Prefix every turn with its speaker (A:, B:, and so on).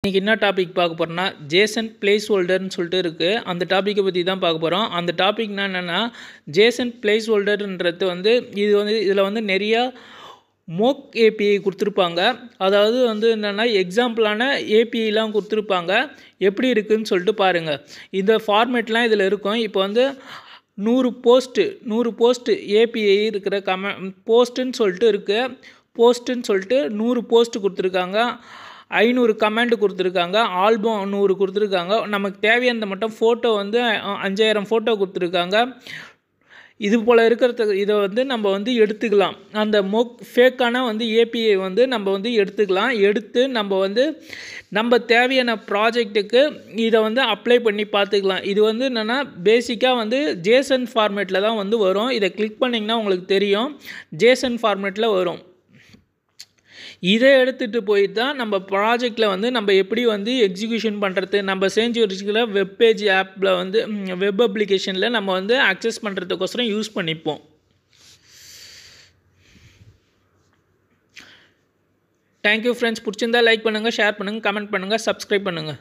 A: இன்றைக்கி என்ன டாபிக் பார்க்க போகிறோன்னா ஜேசன் பிளேஸ் ஹோல்டர்னு சொல்லிட்டு இருக்குது. அந்த டாப்பிக்கை பற்றி தான் பார்க்க போகிறோம். அந்த டாபிக்னா என்னென்னா, ஜேசன் பிளேஸ் ஹோல்டர்ன்றது இதில் வந்து நிறையா மோக் ஏபிஐ கொடுத்துருப்பாங்க. அதாவது என்னென்னா எக்ஸாம்பிளான ஏபிஐலாம் கொடுத்துருப்பாங்க. எப்படி இருக்குதுன்னு சொல்லிட்டு பாருங்கள். இந்த ஃபார்மேட்லாம் இதில் இருக்கும். இப்போ 100 போஸ்ட்டு ஏபிஐ இருக்கிற போஸ்ட்டுன்னு சொல்லிட்டு இருக்குது. போஸ்ட்டுன்னு சொல்லிட்டு 100 போஸ்ட்டு கொடுத்துருக்காங்க. 500 கமெண்ட் கொடுத்துருக்காங்க. ஆல்பம் 100 கொடுத்துருக்காங்க. நமக்கு தேவையானது மட்டும் ஃபோட்டோ 5000 ஃபோட்டோ கொடுத்துருக்காங்க. இது போல் இருக்கிறதுக்கு இதை நம்ம எடுத்துக்கலாம். அந்த ஃபேக்கான ஏபிஐ நம்ம எடுத்துக்கலாம். எடுத்து நம்ம தேவையான ப்ராஜெக்ட்டுக்கு இதை அப்ளை பண்ணி பார்த்துக்கலாம். இது என்னென்னா பேசிக்காக ஜேசன் ஃபார்மேட்டில் தான் வரும். இதை கிளிக் பண்ணிங்கன்னா உங்களுக்கு தெரியும், ஜேசன் ஃபார்மேட்டில் வரும். இதை எடுத்துகிட்டு போய் தான் நம்ம ப்ராஜெக்டில் நம்ம எப்படி எக்ஸிக்யூஷன் பண்ணுறது, நம்ம செஞ்சு வச்சுக்கிற வெப்பேஜ் ஆப்பில் வெப் அப்ளிகேஷனில் நம்ம அக்சஸ் பண்ணுறதுக்கோசரம் யூஸ் பண்ணிப்போம். Thank you friends. பிடிச்சிருந்தா லைக் பண்ணுங்கள், ஷேர் பண்ணுங்கள், கமெண்ட் பண்ணுங்கள், சப்ஸ்கிரைப் பண்ணுங்கள்.